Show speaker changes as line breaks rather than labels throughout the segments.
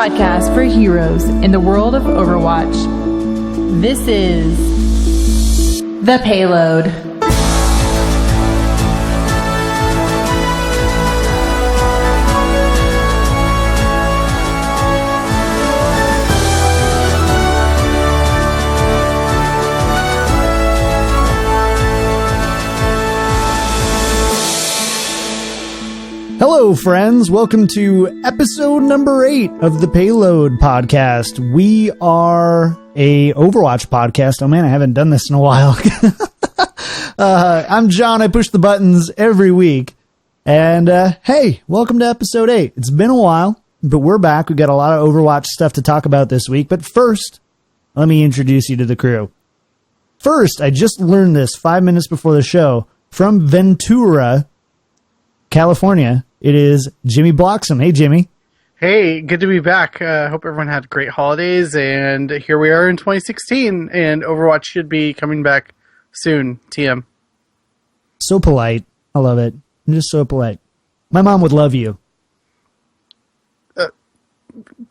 podcast for heroes in the world of Overwatch. This is The Payload.
Hello, friends. Welcome to episode number 8 of the Payload podcast. We are a Overwatch podcast. Oh man, I haven't done this in a while. I'm John. I push the buttons every week. And hey, welcome to episode 8. It's been a while, but we're back. We've got a lot of Overwatch stuff to talk about this week. But first, let me introduce you to the crew. First, I just learned this 5 minutes before the show from Ventura, California. It is Jimmy Bloxham. Hey, Jimmy.
Hey, good to be back. Hope everyone had great holidays, and here we are in 2016, and Overwatch should be coming back soon. TM.
So polite. I love it. I'm just so polite. My mom would love you.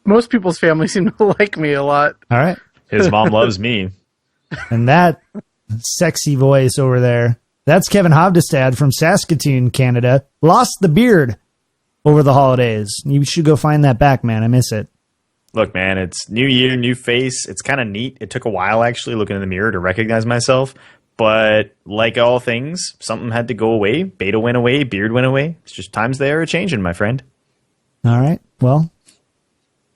Most people's family seem to like me a lot.
All right.
His mom loves me.
And that sexy voice over there, that's Kevin Hovdestad from Saskatoon, Canada. Lost the beard over the holidays. You should go find that back, man. I miss it.
Look, man, it's new year, new face. It's kind of neat. It took a while, actually, looking in the mirror to recognize myself. But like all things, something had to go away. Beta went away. Beard went away. It's just times they are a-changing, my friend.
All right. Well,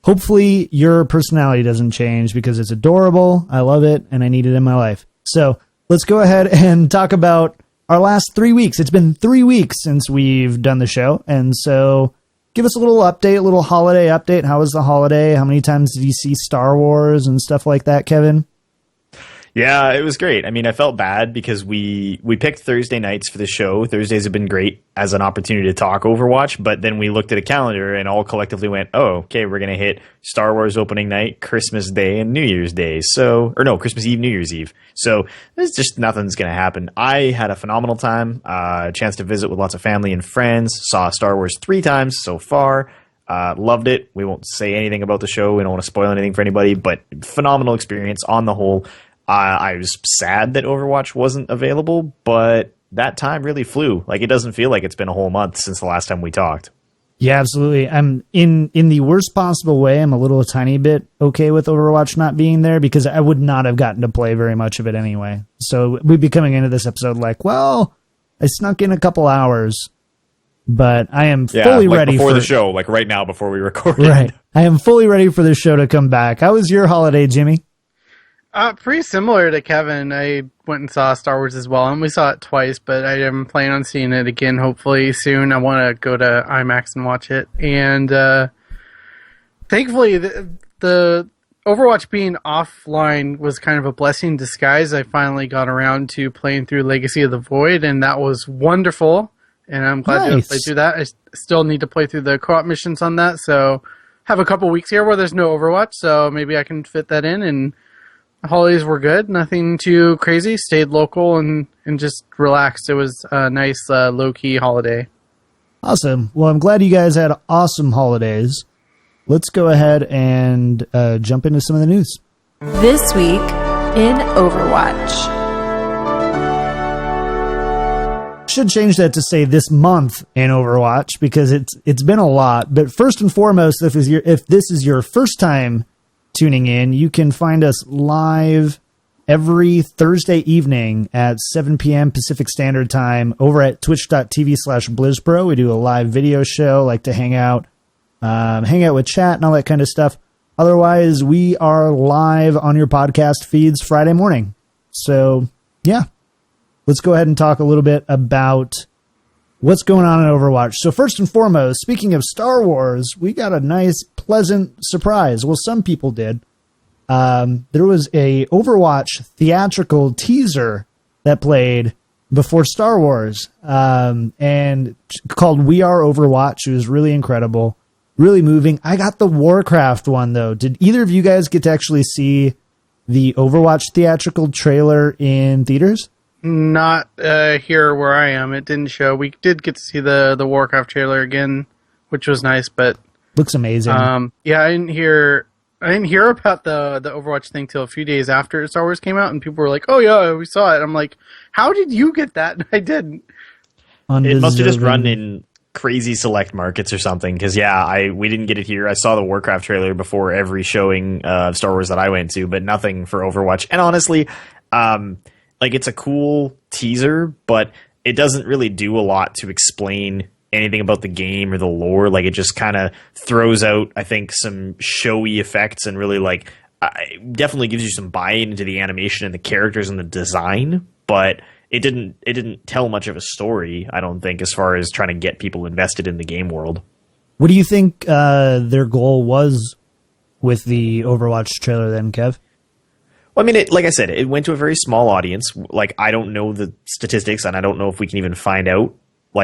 hopefully your personality doesn't change because it's adorable. I love it, and I need it in my life. So let's go ahead and talk about our last 3 weeks. It's been 3 weeks since we've done the show. And so give us a little update, a little holiday update. How was the holiday? How many times did you see Star Wars and stuff like that, Kevin?
Yeah, it was great. I mean, I felt bad because we picked Thursday nights for the show. Thursdays have been great as an opportunity to talk Overwatch, but then we looked at a calendar and all collectively went, oh, okay, we're going to hit Star Wars opening night, Christmas Day, and New Year's Day. Christmas Eve, New Year's Eve. So there's just nothing's going to happen. I had a phenomenal time, a chance to visit with lots of family and friends, saw Star Wars 3 times so far. Loved it. We won't say anything about the show. We don't want to spoil anything for anybody, but phenomenal experience on the whole. I was sad that Overwatch wasn't available, but that time really flew. Like, it doesn't feel like it's been a whole month since the last time we talked.
Yeah, absolutely. I'm in the worst possible way. I'm a little tiny bit okay with Overwatch not being there because I would not have gotten to play very much of it anyway. So we'd be coming into this episode like, well, I snuck in a couple hours, but I am fully ready
before the show, like right now before we record.
Right. I am fully ready for the show to come back. How was your holiday, Jimmy?
Pretty similar to Kevin. I went and saw Star Wars as well, and we saw it twice, but I am planning on seeing it again hopefully soon. I want to go to IMAX and watch it. And thankfully, the Overwatch being offline was kind of a blessing in disguise. I finally got around to playing through Legacy of the Void, and that was wonderful. And I'm glad to play through that. I still need to play through the co-op missions on that, so have a couple weeks here where there's no Overwatch, so maybe I can fit that in. And holidays were good, nothing too crazy, stayed local and just relaxed. It was a nice low-key holiday.
Awesome. Well, I'm glad you guys had awesome holidays. Let's go ahead and jump into some of the news.
This week in Overwatch.
Should change that to say this month in Overwatch because it's been a lot. But first and foremost, if this is your first time tuning in, you can find us live every Thursday evening at 7 p.m. Pacific Standard Time over at twitch.tv/BlizzPro. We do a live video show, like to hang out with chat and all that kind of stuff. Otherwise, we are live on your podcast feeds Friday morning. So, yeah, let's go ahead and talk a little bit about what's going on in Overwatch. So first and foremost, speaking of Star Wars, we got a nice, pleasant surprise. Well, some people did. There was a Overwatch theatrical teaser that played before Star Wars, and called We Are Overwatch. It was really incredible, really moving. I got the Warcraft one, though. Did either of you guys get to actually see the Overwatch theatrical trailer in theaters?
Not here where I am. It didn't show. We did get to see the Warcraft trailer again, which was nice, but
Looks amazing.
Yeah, I didn't hear about the Overwatch thing till a few days after Star Wars came out, and people were like, "Oh yeah, we saw it." I'm like, "How did you get that?" And I didn't.
It must have just run in crazy select markets or something. Because we didn't get it here. I saw the Warcraft trailer before every showing of Star Wars that I went to, but nothing for Overwatch. And honestly, it's a cool teaser, but it doesn't really do a lot to explain anything about the game or the lore. Like, it just kind of throws out, I think, some showy effects and really definitely gives you some buy-in into the animation and the characters and the design, but it didn't tell much of a story, I don't think, as far as trying to get people invested in the game world.
What do you think their goal was with the Overwatch trailer then, Kev?
Well, I mean, like I said, it went to a very small audience. Like, I don't know the statistics, and I don't know if we can even find out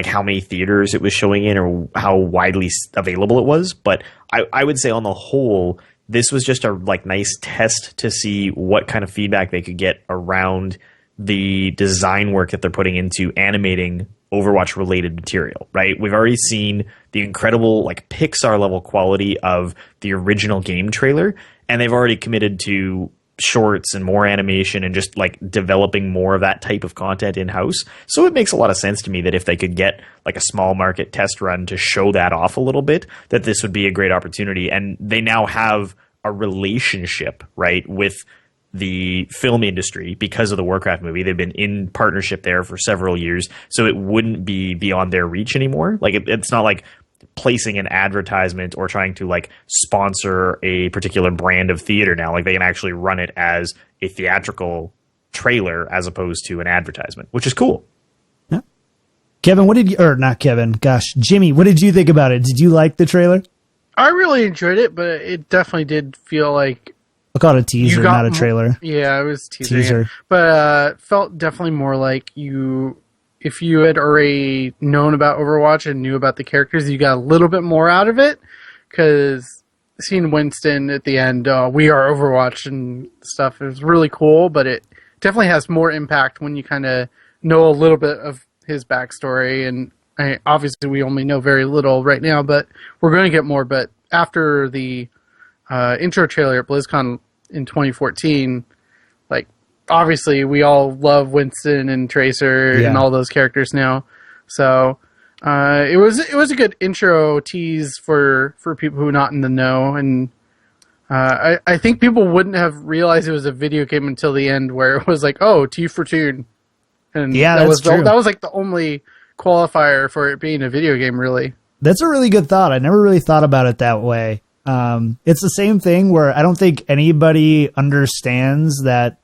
how many theaters it was showing in or how widely available it was. But I would say on the whole, this was just a nice test to see what kind of feedback they could get around the design work that they're putting into animating Overwatch related material, right? We've already seen the incredible Pixar level quality of the original game trailer, and they've already committed to shorts and more animation and just developing more of that type of content in-house. So it makes a lot of sense to me that if they could get a small market test run to show that off a little bit, that this would be a great opportunity. And they now have a relationship, right, with the film industry because of the Warcraft movie. They've been in partnership there for several years, so it wouldn't be beyond their reach anymore. It's not like placing an advertisement or trying to sponsor a particular brand of theater now. They can actually run it as a theatrical trailer as opposed to an advertisement, which is cool.
Yeah. Kevin, Jimmy, what did you think about it? Did you like the trailer?
I really enjoyed it, but it definitely did feel like
I call it a teaser, not a trailer.
Yeah, it was teaser. But felt definitely more like if you had already known about Overwatch and knew about the characters, you got a little bit more out of it. Because seeing Winston at the end, we are Overwatch and stuff, it was really cool. But it definitely has more impact when you kind of know a little bit of his backstory. And obviously we only know very little right now, but we're going to get more. But after the intro trailer at BlizzCon in 2014, obviously we all love Winston and Tracer and all those characters now. So it was a good intro tease for people who are not in the know. And I think people wouldn't have realized it was a video game until the end, where it was T for Tune. And that was the only qualifier for it being a video game, really.
That's a really good thought. I never really thought about it that way. It's the same thing where I don't think anybody understands that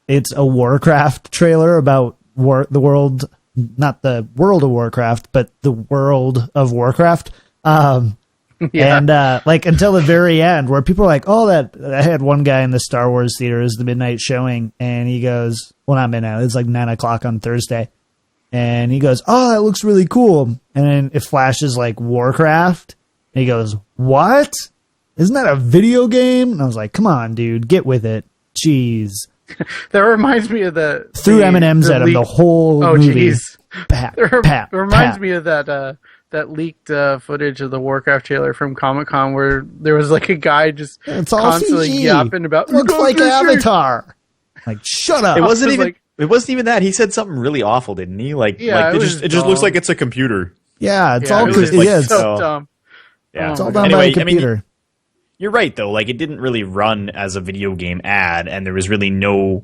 it's a Warcraft trailer about the world, not the World of Warcraft, but the world of Warcraft. And until the very end, where people are like, "Oh, I had one guy in the Star Wars theater is the midnight showing," and he goes, "Well, not midnight. It's 9:00 on Thursday." And he goes, "Oh, that looks really cool." And then it flashes Warcraft. And he goes, "What? Isn't that a video game?" And I was like, "Come on, dude, get with it. Jeez."
That reminds me of
threw M&Ms at him the whole movie.
It reminds me of that leaked footage of the Warcraft trailer from Comic-Con, where there was a guy just constantly yapping about
it looks like Avatar. Shut up.
It wasn't even that. He said something really awful, didn't he? It just looks like it's a computer.
Yeah, it's all
so dumb.
Yeah, it's all done by a computer.
You're right, though. It didn't really run as a video game ad, and there was really no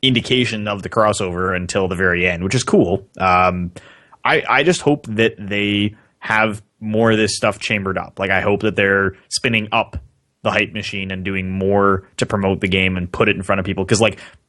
indication of the crossover until the very end, which is cool. I just hope that they have more of this stuff chambered up. I hope that they're spinning up the hype machine and doing more to promote the game and put it in front of people. Because,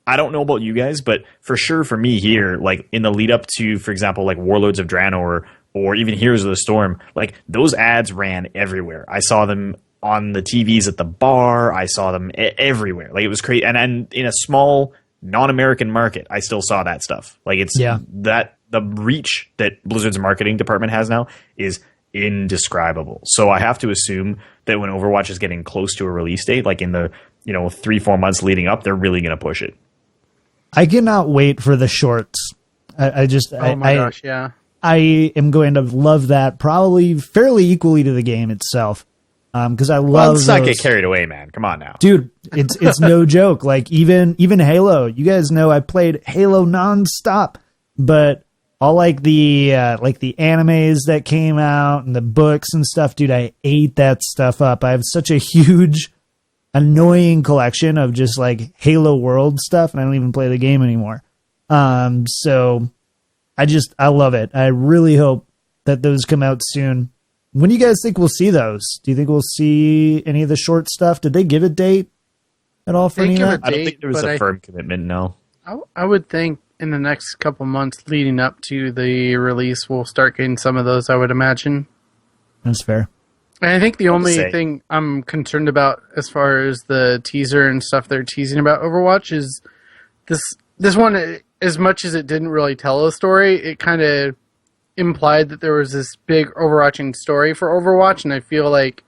I don't know about you guys, but for sure for me here, in the lead up to, for example, Warlords of Draenor or even Heroes of the Storm, those ads ran everywhere. I saw them on the TVs at the bar. I saw them everywhere. It was crazy. And in a small non-American market, I still saw that stuff. That the reach that Blizzard's marketing department has now is indescribable. So I have to assume that when Overwatch is getting close to a release date, in the 3-4 months leading up, they're really going to push it.
I cannot wait for the shorts. I am going to love that probably fairly equally to the game itself. Because I love.
Let's not get carried away, man. Come on now,
dude. It's no joke. Like even Halo. You guys know I played Halo nonstop, but all like the animes that came out and the books and stuff, dude. I ate that stuff up. I have such a huge, annoying collection of just like Halo World stuff, and I don't even play the game anymore. So I love it. I really hope that those come out soon. When do you guys think we'll see those? Do you think we'll see any of the short stuff? Did they give a date at all for any of that?
I don't think there was a firm commitment, no.
I would think in the next couple months leading up to the release, we'll start getting some of those, I would imagine.
That's fair.
And I think the only thing I'm concerned about as far as the teaser and stuff they're teasing about Overwatch is this one, as much as it didn't really tell a story, it kind of implied that there was this big overarching story for Overwatch, and I feel like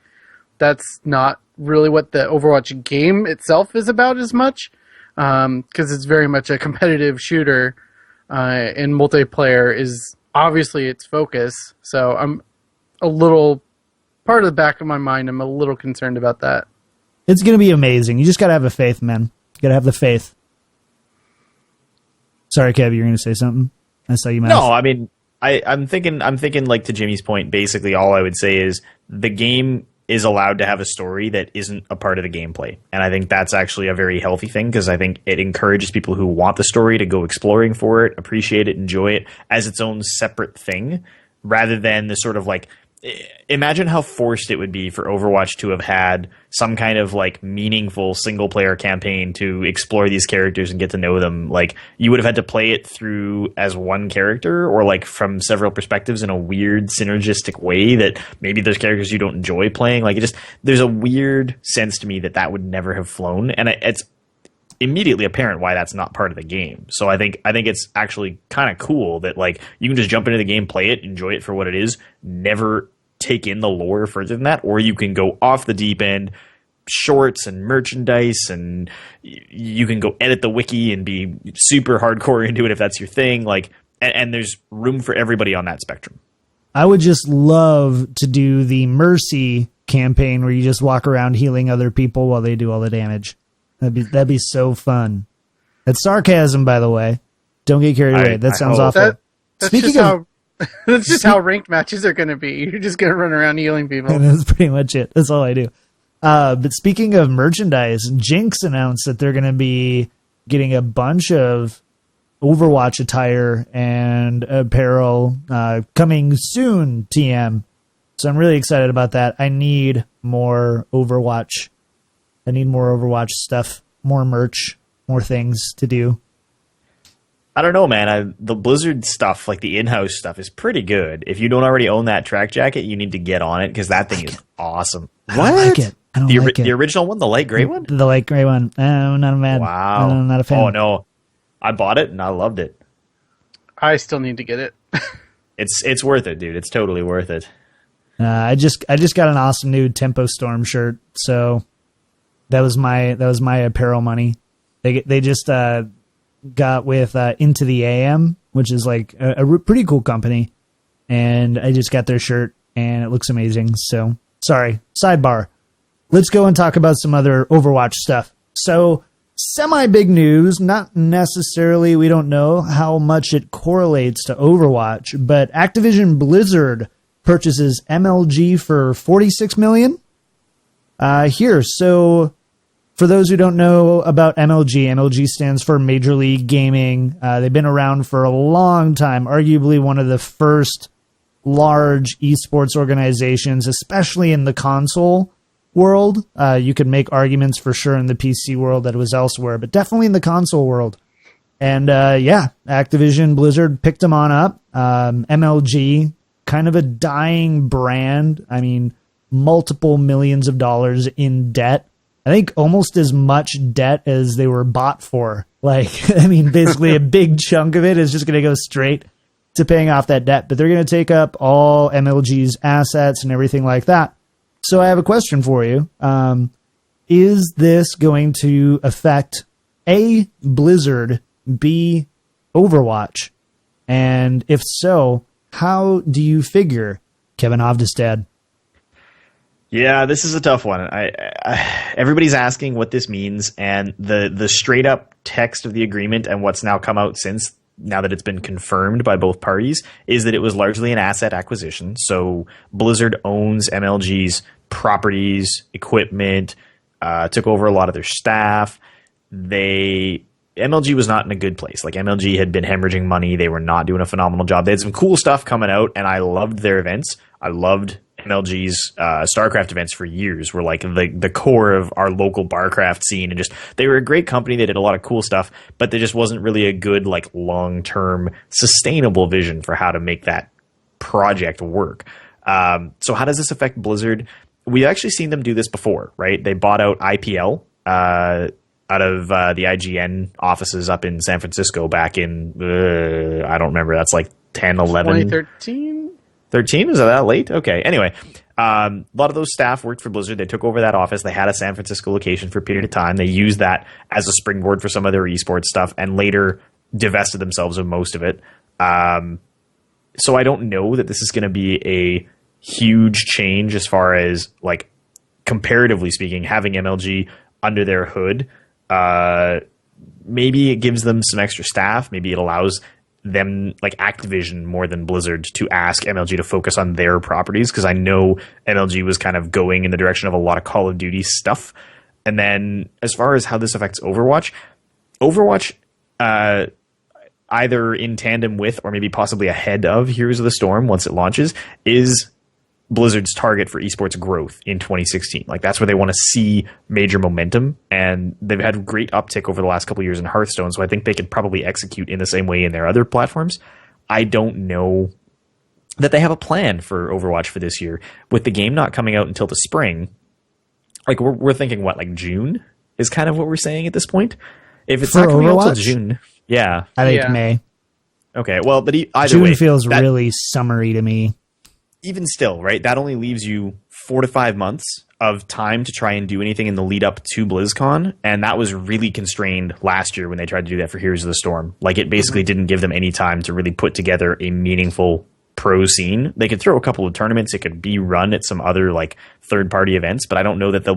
that's not really what the Overwatch game itself is about as much, because it's very much a competitive shooter, and multiplayer is obviously its focus, so I'm a little, part of the back of my mind, I'm a little concerned about that.
It's going to be amazing. You just got to have the faith, man. You got to have the faith. Sorry, Kev, you were going to say something? I saw you.
No, I mean, I'm thinking like to Jimmy's point, basically all I would say is the game is allowed to have a story that isn't a part of the gameplay. And I think that's actually a very healthy thing, because I think it encourages people who want the story to go exploring for it, appreciate it, enjoy it as its own separate thing, rather than the sort of like, imagine how forced it would be for Overwatch to have had some kind of like meaningful single player campaign to explore these characters and get to know them. Like you would have had to play it through as one character, or like from several perspectives in a weird synergistic way that maybe there's characters you don't enjoy playing. Like there's a weird sense to me that would never have flown. And it's immediately apparent why that's not part of the game. So I think it's actually kind of cool that like you can just jump into the game, play it, enjoy it for what it is, never take in the lore further than that, or you can go off the deep end, shorts and merchandise, and you can go edit the wiki and be super hardcore into it if that's your thing. Like, and there's room for everybody on that spectrum.
I would just love to do the Mercy campaign where you just walk around healing other people while they do all the damage. That'd be so fun. That's sarcasm, by the way. Don't get carried away. That sounds awful.
That's just how ranked matches are going to be. You're just going to run around healing people.
And that's pretty much it. That's all I do. But speaking of merchandise, Jinx announced that they're going to be getting a bunch of Overwatch attire and apparel coming soon, TM. So I'm really excited about that. I need more Overwatch. I need more Overwatch stuff, more merch, more things to do.
I don't know, man. The Blizzard stuff, like the in-house stuff, is pretty good. If you don't already own that track jacket, you need to get on it, because that thing is awesome.
I don't like it.
The original one, the light gray one?
The light gray one. Oh, not a fan.
Wow.
No, not a fan.
Oh, no. I bought it, and I loved it.
I still need to get it.
It's worth it, dude. It's totally worth it.
I just got an awesome new Tempo Storm shirt, so that was my apparel money. They just got with Into the AM, which is like a pretty cool company, and I just got their shirt and it looks amazing. So sorry, sidebar. Let's go and talk about some other Overwatch stuff. So semi big news, not necessarily, we don't know how much it correlates to Overwatch, but Activision Blizzard purchases MLG for $46 million. So for those who don't know about MLG, MLG stands for Major League Gaming. They've been around for a long time, arguably one of the first large eSports organizations, especially in the console world. You could make arguments for sure in the PC world that it was elsewhere, but definitely in the console world. And Activision Blizzard picked them on up. MLG, kind of a dying brand. I mean, multiple millions of dollars in debt. I think almost as much debt as they were bought for. Like, I mean, basically a big chunk of it is just going to go straight to paying off that debt. But they're going to take up all MLG's assets and everything like that. So I have a question for you. Is this going to affect A, Blizzard, B, Overwatch? And if so, how do you figure, Kevin Hovdestad?
Yeah, this is a tough one. Everybody's asking what this means, and the straight up text of the agreement and what's now come out since, now that it's been confirmed by both parties, is that it was largely an asset acquisition. So Blizzard owns MLG's properties, equipment, took over a lot of their staff. MLG was not in a good place. Like, MLG had been hemorrhaging money. They were not doing a phenomenal job. They had some cool stuff coming out, and I loved their events. I loved MLG's StarCraft events for years, were like the core of our local Barcraft scene, and just, they were a great company. They did a lot of cool stuff, but there just wasn't really a good, like, long-term sustainable vision for how to make that project work. So how does this affect Blizzard? We've actually seen them do this before, right? They bought out IPL out of the IGN offices up in San Francisco back in, I don't remember, that's like 10, 11.
2013?
13? Is that late? Okay. Anyway, a lot of those staff worked for Blizzard. They took over that office. They had a San Francisco location for a period of time. They used that as a springboard for some of their esports stuff, and later divested themselves of most of it. So I don't know that this is going to be a huge change as far as, like, comparatively speaking, having MLG under their hood. Maybe it gives them some extra staff. Maybe it allows them, like Activision more than Blizzard, to ask MLG to focus on their properties, because I know MLG was kind of going in the direction of a lot of Call of Duty stuff. And then as far as how this affects Overwatch, either in tandem with or maybe possibly ahead of Heroes of the Storm once it launches, is Blizzard's target for esports growth in 2016. Like, that's where they want to see major momentum, and they've had great uptick over the last couple of years in Hearthstone, so I think they could probably execute in the same way in their other platforms. I don't know that they have a plan for Overwatch for this year. With the game not coming out until the spring, like, we're thinking, what, like June is kind of what we're saying at this point? If it's not coming out until June, yeah.
I think May.
Okay, well, but either
June
way,
feels really summery to me.
Even still, right, that only leaves you 4 to 5 months of time to try and do anything in the lead up to BlizzCon, and that was really constrained last year when they tried to do that for Heroes of the Storm. Like, it basically didn't give them any time to really put together a meaningful pro scene. They could throw a couple of tournaments, it could be run at some other, like, third-party events, but I don't know that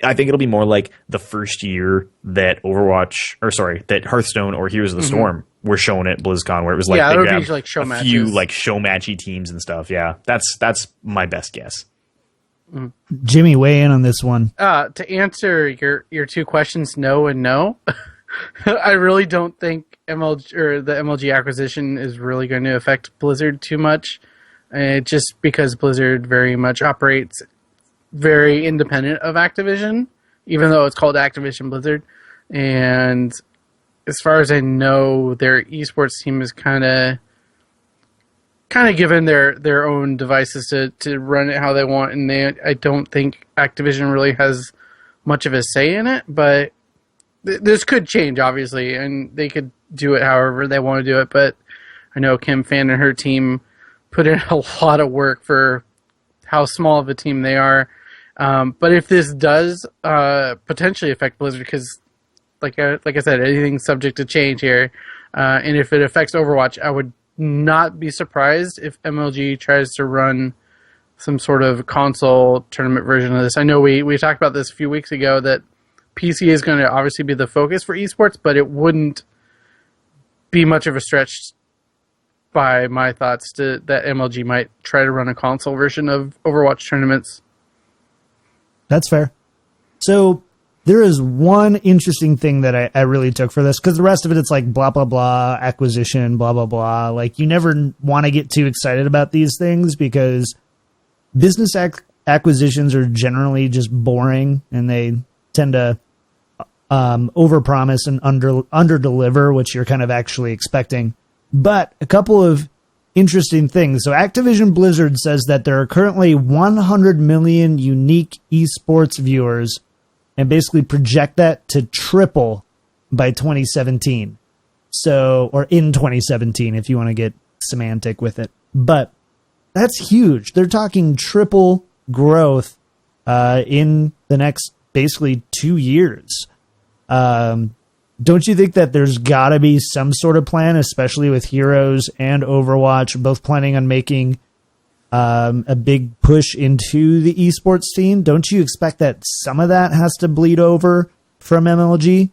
I think it'll be more like the first year that that Hearthstone or Heroes of the Storm were shown at BlizzCon, where it was like, they grabbed
like show matches.
Few like show matchy teams and stuff. Yeah, that's my best guess.
Jimmy, weigh in on this one.
To answer your two questions, no and no. I really don't think the MLG acquisition is really going to affect Blizzard too much, just because Blizzard very much operates very independent of Activision, even though it's called Activision Blizzard. And as far as I know, their esports team is kind of given their own devices to run it how they want, and I don't think Activision really has much of a say in it, but this could change, obviously, and they could do it however they want to do it. But I know Kim Fan and her team put in a lot of work for how small of a team they are. But if this does potentially affect Blizzard, because like I said, anything's subject to change here, and if it affects Overwatch, I would not be surprised if MLG tries to run some sort of console tournament version of this. I know we talked about this a few weeks ago, that PC is going to obviously be the focus for esports, but it wouldn't be much of a stretch by my thoughts that MLG might try to run a console version of Overwatch tournaments.
That's fair. So there is one interesting thing that I really took for this, because the rest of it, it's like blah, blah, blah, acquisition, blah, blah, blah. Like, you never want to get too excited about these things, because business acquisitions are generally just boring, and they tend to overpromise and underdeliver what you're kind of actually expecting. But a couple of interesting things. So Activision Blizzard says that there are currently 100 million unique esports viewers, and basically project that to triple by 2017. So, or in 2017, if you want to get semantic with it. But that's huge. They're talking triple growth in the next basically 2 years. Don't you think that there's got to be some sort of plan, especially with Heroes and Overwatch both planning on making a big push into the esports scene. Don't you expect that some of that has to bleed over from MLG?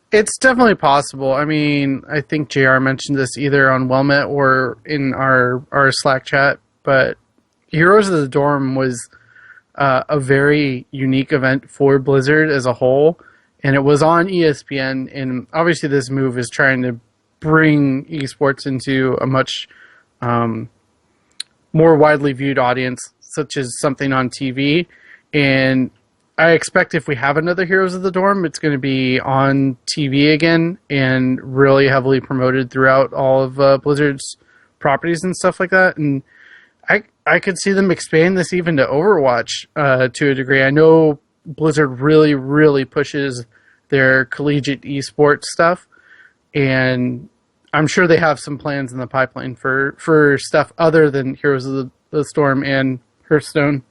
It's definitely possible. I mean, I think JR mentioned this either on Wellmet or in our Slack chat, but Heroes of the Dorm was a very unique event for Blizzard as a whole, and it was on ESPN, and obviously this move is trying to bring esports into a much more widely viewed audience, such as something on TV, and I expect if we have another Heroes of the Dorm, it's going to be on TV again and really heavily promoted throughout all of Blizzard's properties and stuff like that. And I could see them expand this even to Overwatch to a degree. I know Blizzard really, really pushes their collegiate esports stuff, and I'm sure they have some plans in the pipeline for stuff other than Heroes of the Storm and Hearthstone.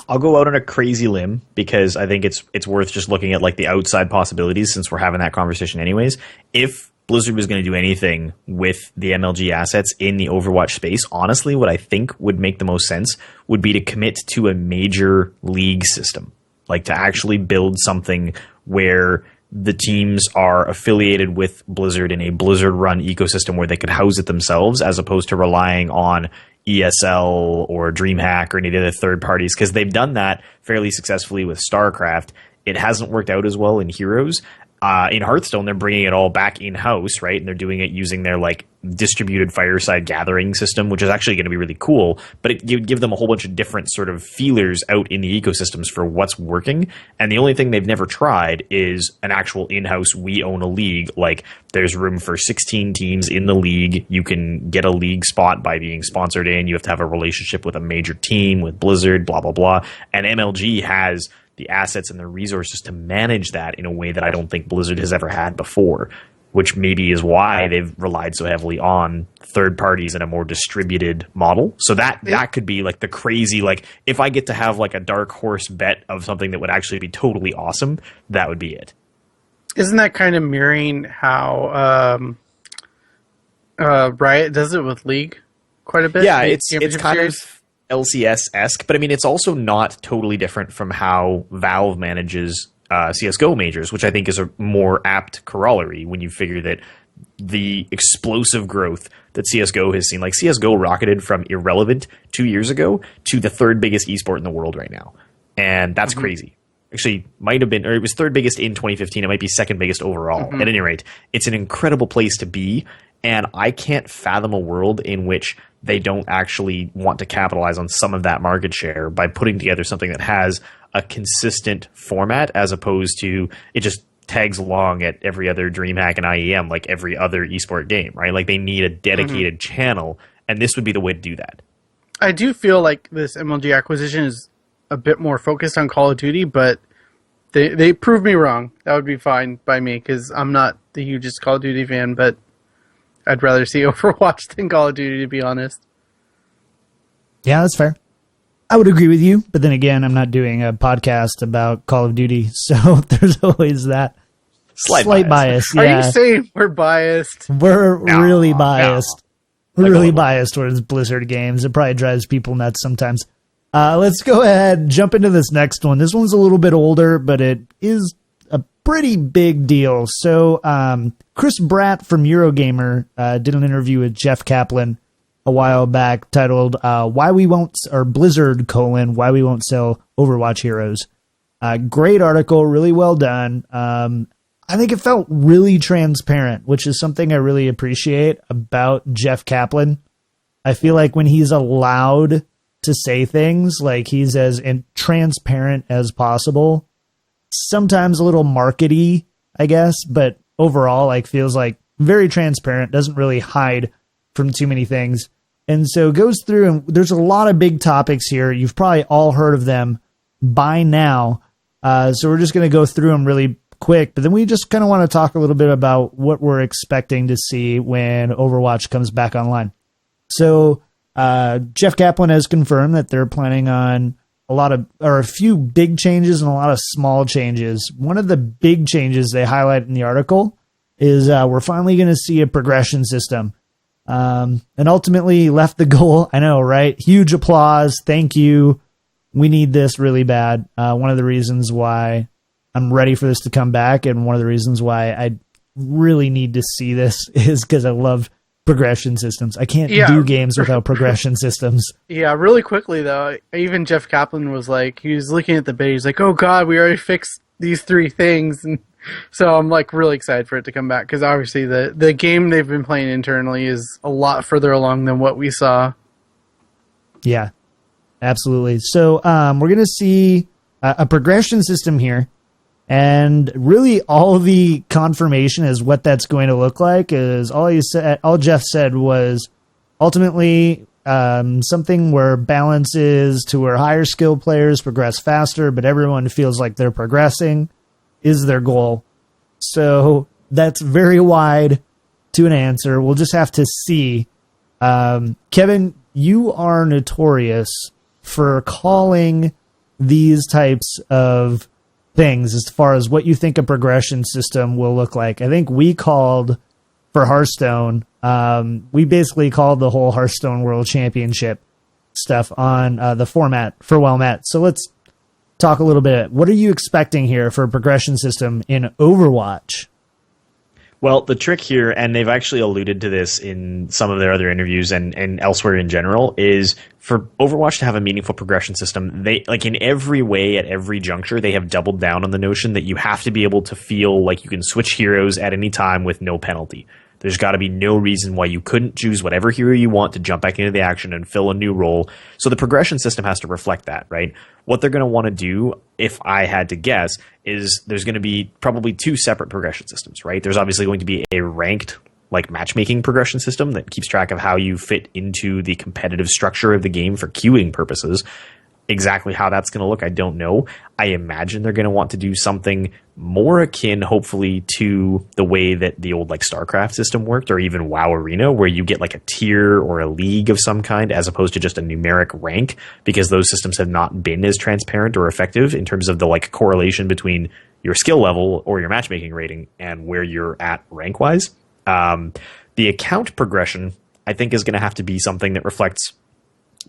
I'll go out on a crazy limb because I think it's worth just looking at like the outside possibilities since we're having that conversation anyways. If Blizzard was going to do anything with the MLG assets in the Overwatch space, honestly, what I think would make the most sense would be to commit to a major league system, like to actually build something where the teams are affiliated with Blizzard in a Blizzard-run ecosystem where they could house it themselves as opposed to relying on ESL or DreamHack or any of the other third parties, because they've done that fairly successfully with StarCraft. It hasn't worked out as well in Heroes. In Hearthstone, they're bringing it all back in-house, right? And they're doing it using their like distributed fireside gathering system, which is actually going to be really cool. But it would give them a whole bunch of different sort of feelers out in the ecosystems for what's working. And the only thing they've never tried is an actual in-house, we own a league. Like there's room for 16 teams in the league. You can get a league spot by being sponsored in. You have to have a relationship with a major team, with Blizzard, blah, blah, blah. And MLG has the assets and the resources to manage that in a way that I don't think Blizzard has ever had before, which maybe is why they've relied so heavily on third parties in a more distributed model. So that could be like the crazy, like if I get to have like a dark horse bet of something that would actually be totally awesome, that would be it.
Isn't that kind of mirroring how Riot does it with League quite a bit?
Yeah, it's kind of LCS-esque, but I mean, it's also not totally different from how Valve manages CSGO majors, which I think is a more apt corollary when you figure that the explosive growth that CSGO has seen, like CSGO rocketed from irrelevant 2 years ago to the third biggest esport in the world right now. And that's crazy. Actually, might have been, or it was third biggest in 2015. It might be second biggest overall. At any rate, it's an incredible place to be. And I can't fathom a world in which they don't actually want to capitalize on some of that market share by putting together something that has a consistent format as opposed to it just tags along at every other DreamHack and IEM like every other esport game, right? Like they need a dedicated channel, and this would be the way to do that.
I do feel like this MLG acquisition is a bit more focused on Call of Duty, but they proved me wrong. That would be fine by me because I'm not the hugest Call of Duty fan, but I'd rather see Overwatch than Call of Duty, to be honest.
Yeah, that's fair. I would agree with you, but then again, I'm not doing a podcast about Call of Duty, so there's always that slight bias. Yeah.
Are you saying we're biased?
We're really biased. We're really biased towards Blizzard games. It probably drives people nuts sometimes. Let's go ahead and jump into this next one. This one's a little bit older, but it is a pretty big deal. So Chris Bratt from Eurogamer did an interview with Jeff Kaplan a while back titled Why We Won't, or Blizzard, Why We Won't Sell Overwatch Heroes. Great article, really well done. I think it felt really transparent, which is something I really appreciate about Jeff Kaplan. I feel like when he's allowed to say things, like he's as transparent as possible, sometimes a little markety, I guess, but overall, like feels like very transparent, doesn't really hide from too many things. And so goes through, and there's a lot of big topics here. You've probably all heard of them by now. So we're just going to go through them really quick, but then we just kind of want to talk a little bit about what we're expecting to see when Overwatch comes back online. So Jeff Kaplan has confirmed that they're planning on a few big changes and a lot of small changes. One of the big changes they highlight in the article is we're finally going to see a progression system. and ultimately left the goal. I know, right? Huge applause. Thank you. We need this really bad. One of the reasons why I'm ready for this to come back, and one of the reasons why I really need to see this is because I love progression systems. I can't do games without progression systems.
Yeah, really quickly though, even Jeff Kaplan was like, he was looking at the beta, he's like, oh god, we already fixed these 3 things, and so I'm like really excited for it to come back, because obviously the game they've been playing internally is a lot further along than what we saw.
Yeah, absolutely. So we're going to see a progression system here. And really, all the confirmation is what that's going to look like is all Jeff said was ultimately something where balance is to where higher skill players progress faster, but everyone feels like they're progressing is their goal. So that's very wide to an answer. We'll just have to see. Kevin, you are notorious for calling these types of things as far as what you think a progression system will look like. I think we called for Hearthstone. We basically called the whole Hearthstone World Championship stuff on the format for Well-Met. So let's talk a little bit. What are you expecting here for a progression system in Overwatch?
Well, the trick here, and they've actually alluded to this in some of their other interviews and elsewhere in general, is for Overwatch to have a meaningful progression system, they, like in every way, at every juncture, they have doubled down on the notion that you have to be able to feel like you can switch heroes at any time with no penalty. There's got to be no reason why you couldn't choose whatever hero you want to jump back into the action and fill a new role. So the progression system has to reflect that, right? What they're going to want to do, if I had to guess, is there's going to be probably 2 separate progression systems, right? There's obviously going to be a ranked, like matchmaking progression system that keeps track of how you fit into the competitive structure of the game for queuing purposes. Exactly how that's going to look, I don't know. I imagine they're going to want to do something more akin, hopefully, to the way that the old like StarCraft system worked, or even WoW Arena, where you get like a tier or a league of some kind, as opposed to just a numeric rank, because those systems have not been as transparent or effective in terms of the like correlation between your skill level or your matchmaking rating and where you're at rank-wise. The account progression, I think, is going to have to be something that reflects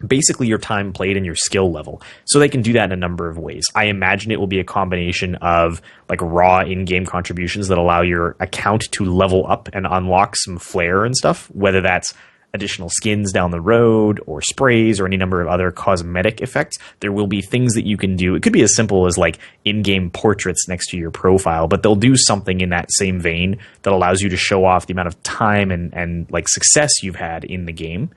basically your time played and your skill level. So they can do that in a number of ways. I imagine it will be a combination of like raw in-game contributions that allow your account to level up and unlock some flair and stuff, whether that's additional skins down the road or sprays or any number of other cosmetic effects. There will be things that you can do. It could be as simple as like in-game portraits next to your profile, but they'll do something in that same vein that allows you to show off the amount of time and like success you've had in the game.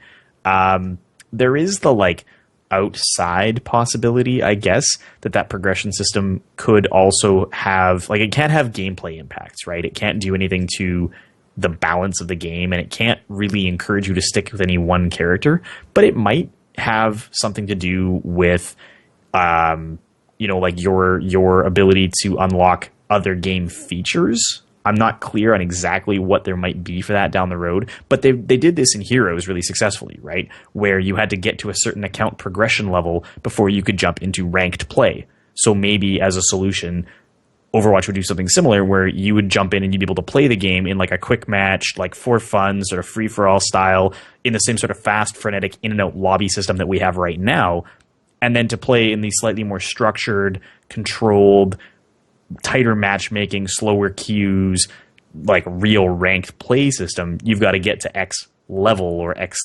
There is the like outside possibility, I guess, that progression system could also have, like, it can't have gameplay impacts, right? It can't do anything to the balance of the game, and it can't really encourage you to stick with any one character, but it might have something to do with, like your ability to unlock other game features. I'm not clear on exactly what there might be for that down the road, but they did this in Heroes really successfully, right? Where you had to get to a certain account progression level before you could jump into ranked play. So maybe as a solution, Overwatch would do something similar where you would jump in and you'd be able to play the game in like a quick match, like for fun, sort of free-for-all style, in the same sort of fast, frenetic in-and-out lobby system that we have right now, and then to play in the slightly more structured, controlled, tighter matchmaking, slower queues, like real ranked play system. You've got to get to X level or X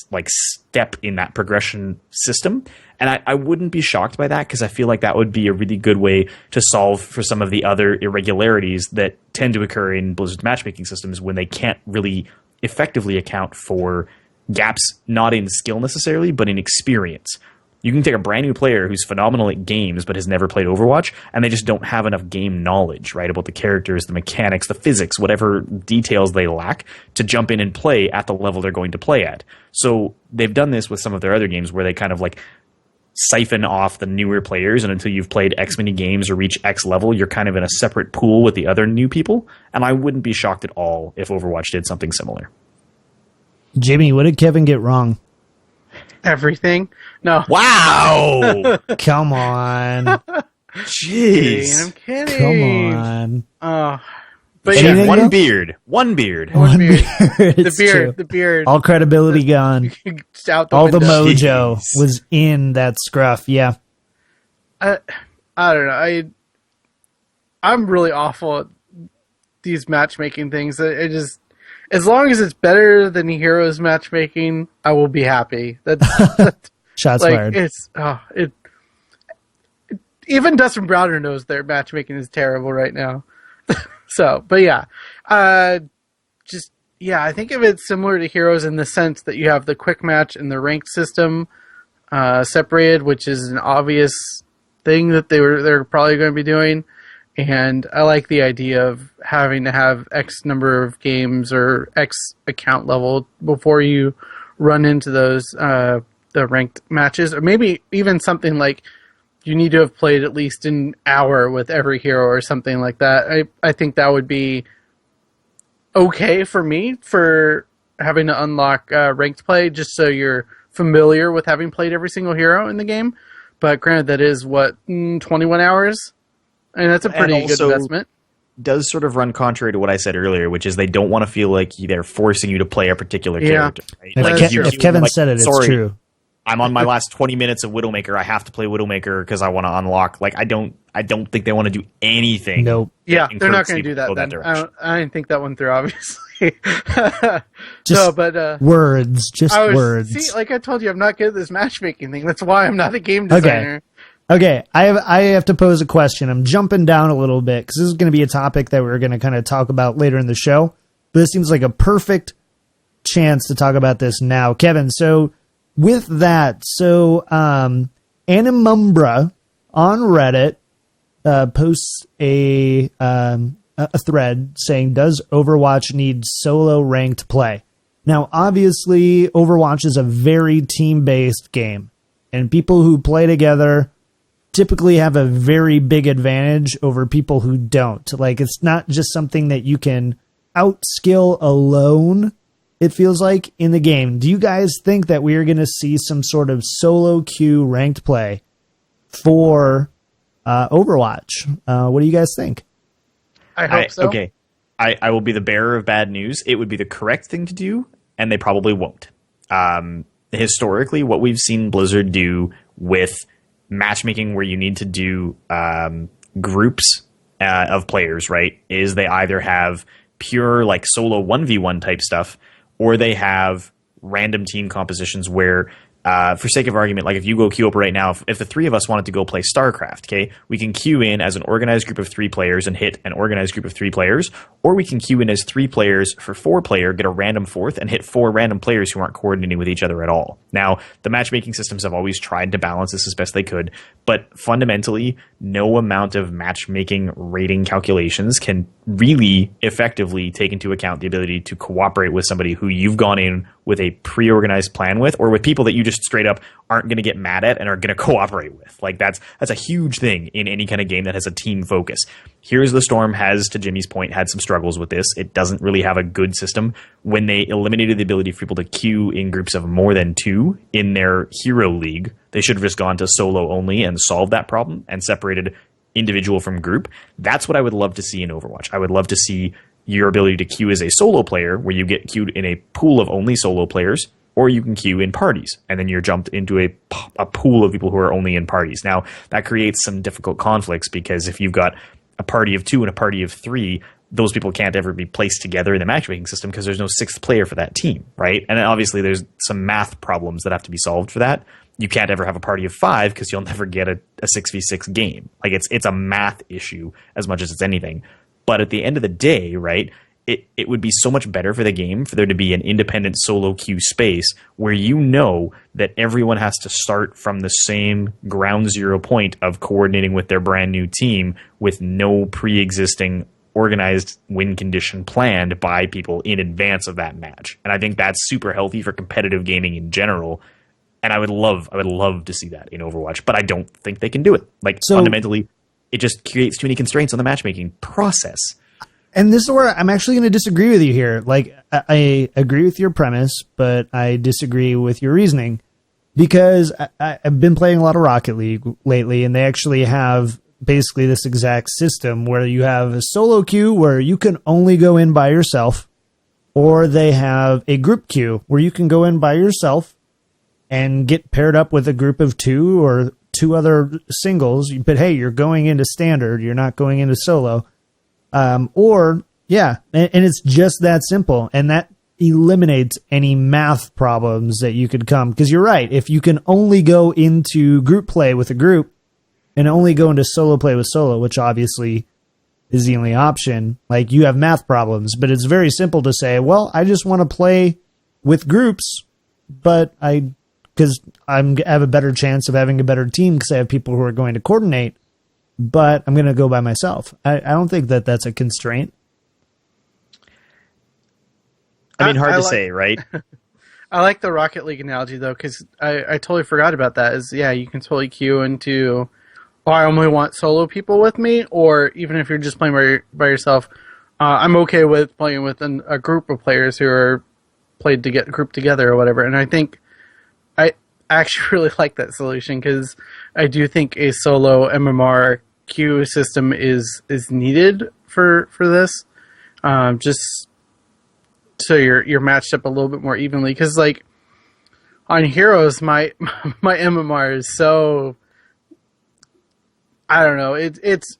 like step in that progression system. And I wouldn't be shocked by that, because I feel like that would be a really good way to solve for some of the other irregularities that tend to occur in Blizzard's matchmaking systems when they can't really effectively account for gaps, not in skill necessarily, but in experience. You can take a brand new player who's phenomenal at games but has never played Overwatch, and they just don't have enough game knowledge, right, about the characters, the mechanics, the physics, whatever details they lack to jump in and play at the level they're going to play at. So they've done this with some of their other games where they kind of like siphon off the newer players, and until you've played X many games or reach X level, you're kind of in a separate pool with the other new people. And I wouldn't be shocked at all if Overwatch did something similar.
Jimmy, what did Kevin get wrong?
Everything. No.
Wow.
Come on.
Jeez.
I'm kidding.
Come on.
But
Anything
one
else?
beard. One beard.
It's true.
The beard.
All credibility gone.
Just out the
All
window.
the mojo
Jeez.
was in that scruff. Yeah.
I don't know. I'm really awful at these matchmaking things. I just, as long as it's better than Heroes matchmaking, I will be happy. That's
Shots
like
fired.
it's even Dustin Browder knows their matchmaking is terrible right now. So, but yeah, I think of it similar to Heroes in the sense that you have the quick match and the ranked system separated, which is an obvious thing that they're probably going to be doing. And I like the idea of having to have X number of games or X account level before you run into those the ranked matches, or maybe even something like you need to have played at least an hour with every hero or something like that. I think that would be okay for me for having to unlock ranked play, just so you're familiar with having played every single hero in the game. But granted, that is 21 hours, and that's a pretty good investment.
Does sort of run contrary to what I said earlier, which is they don't want to feel like they're forcing you to play a particular character. Right?
If Kevin said it, it's true.
I'm on my last 20 minutes of Widowmaker. I have to play Widowmaker because I want to unlock. Like I don't think they want to do anything.
Nope.
Yeah, they're not going to do that. I didn't think that one through, obviously.
Words, just words.
See, like I told you, I'm not good at this matchmaking thing. That's why I'm not a game designer.
Okay. I have to pose a question. I'm jumping down a little bit because this is going to be a topic that we're going to kind of talk about later in the show. But this seems like a perfect chance to talk about this now, Kevin. So. With that, Animumbra on Reddit posts a thread saying, "Does Overwatch need solo ranked play?" Now, obviously, Overwatch is a very team-based game, and people who play together typically have a very big advantage over people who don't. Like, it's not just something that you can outskill alone. It feels like in the game. Do you guys think that we are going to see some sort of solo queue ranked play for Overwatch? What do you guys think?
I hope so.
Okay. I will be the bearer of bad news. It would be the correct thing to do, and they probably won't. Historically, what we've seen Blizzard do with matchmaking where you need to do groups of players, right, is they either have pure like solo 1v1 type stuff, or they have random team compositions where, for sake of argument, like if you go queue up right now, if the three of us wanted to go play StarCraft, okay, we can queue in as an organized group of 3 players and hit an organized group of 3 players, or we can queue in as 3 players for 4 player, get a random 4th, and hit 4 random players who aren't coordinating with each other at all. Now, the matchmaking systems have always tried to balance this as best they could, but fundamentally, no amount of matchmaking rating calculations can really effectively take into account the ability to cooperate with somebody who you've gone in with a pre-organized plan with, or with people that you just straight up aren't going to get mad at and are going to cooperate with. Like that's a huge thing in any kind of game that has a team focus. Here's the Storm has, to Jimmy's point, had some struggles with this. It doesn't really have a good system. When they eliminated the ability for people to queue in groups of more than 2 in their hero league, they should have just gone to solo only and solved that problem and separated individual from group. That's what I would love to see in Overwatch. I would love to see your ability to queue as a solo player where you get queued in a pool of only solo players, or you can queue in parties and then you're jumped into a pool of people who are only in parties. Now that creates some difficult conflicts because if you've got a party of 2 and a party of 3, those people can't ever be placed together in the matchmaking system because there's no 6th player for that team, right? And then obviously there's some math problems that have to be solved for that. You can't ever have a party of 5 because you'll never get a 6v6 game. Like it's a math issue as much as it's anything. But at the end of the day, right, it would be so much better for the game for there to be an independent solo queue space where you know that everyone has to start from the same ground zero point of coordinating with their brand new team with no pre-existing organized win condition planned by people in advance of that match. And I think that's super healthy for competitive gaming in general. And I would love to see that in Overwatch, but I don't think they can do it. Fundamentally, it just creates too many constraints on the matchmaking process.
And this is where I'm actually going to disagree with you here. Like, I agree with your premise, but I disagree with your reasoning because I've been playing a lot of Rocket League lately, and they actually have basically this exact system where you have a solo queue where you can only go in by yourself, or they have a group queue where you can go in by yourself and get paired up with a group of 2 or 2 other singles. But hey, you're going into standard. You're not going into solo. And it's just that simple. And that eliminates any math problems that you could come. Because you're right. If you can only go into group play with a group and only go into solo play with solo, which obviously is the only option, like, you have math problems. But it's very simple to say, well, I just want to play with groups, but because I have a better chance of having a better team because I have people who are going to coordinate, but I'm going to go by myself. I don't think that that's a constraint.
I mean, hard to say, right?
I like the Rocket League analogy, though, because I totally forgot about that. You can totally queue into, I only want solo people with me, or even if you're just playing by yourself, I'm okay with playing with a group of players who are played to get grouped together or whatever. And I think I actually really like that solution, because I do think a solo MMR queue system is needed for this, just so you're matched up a little bit more evenly. Because, like, on Heroes, my MMR is so, I don't know, it's